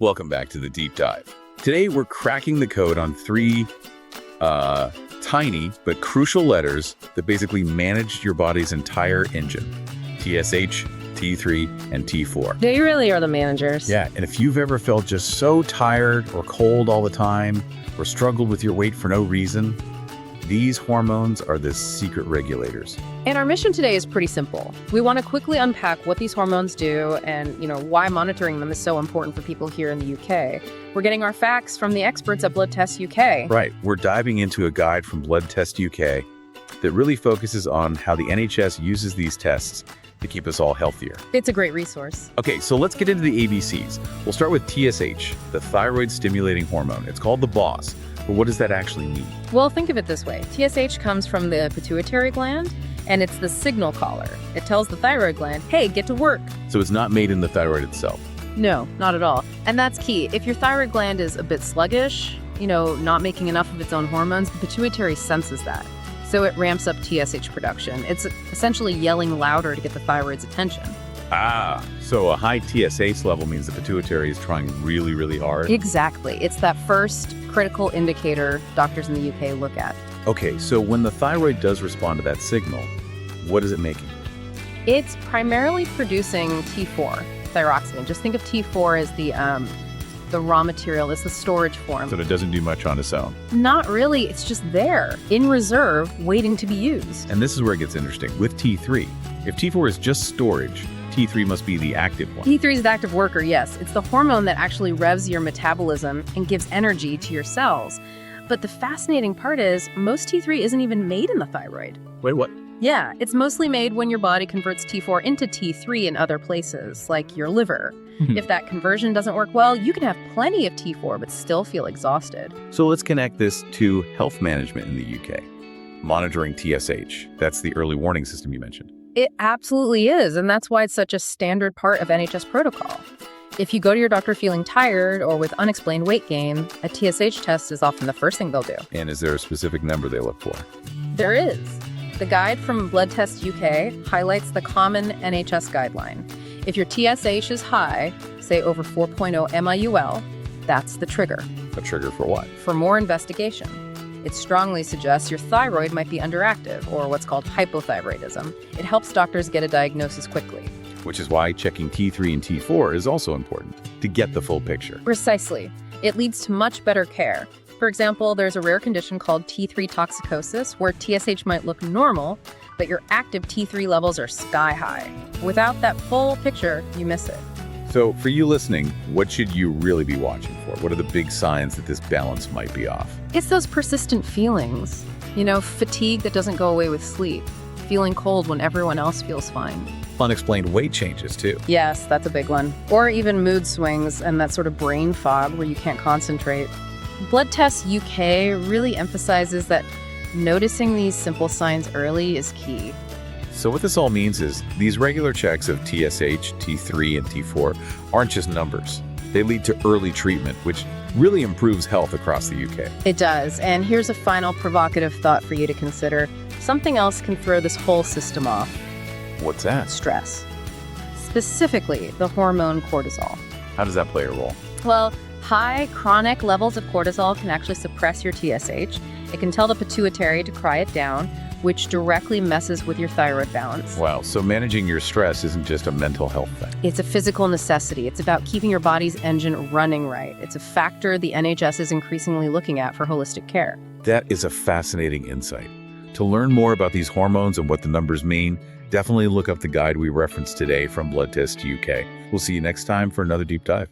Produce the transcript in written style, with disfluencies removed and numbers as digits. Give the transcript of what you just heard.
Welcome back to the deep dive. Today we're cracking the code on three tiny but crucial letters that basically manage your body's entire engine: TSH, T3, and T4. They really are the managers. Yeah, and if you've ever felt just so tired or cold all the time, or struggled with your weight for no reason, these hormones are the secret regulators. And our mission today is pretty simple. We want to quickly unpack what these hormones do and, why monitoring them is so important for people here in the UK. We're getting our facts from the experts at Blood Test UK. Right. We're diving into a guide from Blood Test UK that really focuses on how the NHS uses these tests to keep us all healthier. It's a great resource. Okay, so let's get into the ABCs. We'll start with TSH, the thyroid-stimulating hormone. It's called the boss, but what does that actually mean? Well, think of it this way. TSH comes from the pituitary gland, and it's the signal caller. It tells the thyroid gland, hey, get to work. So it's not made in the thyroid itself. No, not at all. And that's key. If your thyroid gland is a bit sluggish, not making enough of its own hormones, the pituitary senses that. So it ramps up TSH production. It's essentially yelling louder to get the thyroid's attention. So a high TSH level means the pituitary is trying really, really hard? Exactly. It's that first critical indicator doctors in the UK look at. Okay, so when the thyroid does respond to that signal, what is it making? It's primarily producing T4, thyroxine. Just think of T4 as the raw material. It's the storage form. So it doesn't do much on its own? Not really. It's just there, in reserve, waiting to be used. And this is where it gets interesting. With T3, if T4 is just storage, T3 must be the active one. T3 is the active worker, yes. It's the hormone that actually revs your metabolism and gives energy to your cells. But the fascinating part is, most T3 isn't even made in the thyroid. Wait, what? Yeah, it's mostly made when your body converts T4 into T3 in other places, like your liver. If that conversion doesn't work well, you can have plenty of T4 but still feel exhausted. So let's connect this to health management in the UK. Monitoring TSH, that's the early warning system you mentioned. It absolutely is, and that's why it's such a standard part of NHS protocol. If you go to your doctor feeling tired or with unexplained weight gain, a TSH test is often the first thing they'll do. And is there a specific number they look for? There is. The guide from Blood Test UK highlights the common NHS guideline. If your TSH is high, say over 4.0 MIUL, that's the trigger. A trigger for what? For more investigation. It strongly suggests your thyroid might be underactive, or what's called hypothyroidism. It helps doctors get a diagnosis quickly. Which is why checking T3 and T4 is also important, to get the full picture. Precisely. It leads to much better care. For example, there's a rare condition called T3 toxicosis, where TSH might look normal, but your active T3 levels are sky high. Without that full picture, you miss it. So for you listening, what should you really be watching for? What are the big signs that this balance might be off? It's those persistent feelings. Fatigue that doesn't go away with sleep. Feeling cold when everyone else feels fine. Unexplained weight changes too. Yes, that's a big one. Or even mood swings and that sort of brain fog where you can't concentrate. Blood Test UK really emphasizes that noticing these simple signs early is key. So what this all means is these regular checks of TSH, T3, and T4 aren't just numbers. They lead to early treatment, which really improves health across the UK. It does. And here's a final provocative thought for you to consider. Something else can throw this whole system off. What's that? Stress. Specifically, the hormone cortisol. How does that play a role? Well, high chronic levels of cortisol can actually suppress your TSH. It can tell the pituitary to cry it down, which directly messes with your thyroid balance. Wow, so managing your stress isn't just a mental health thing. It's a physical necessity. It's about keeping your body's engine running right. It's a factor the NHS is increasingly looking at for holistic care. That is a fascinating insight. To learn more about these hormones and what the numbers mean, definitely look up the guide we referenced today from Blood Test UK. We'll see you next time for another deep dive.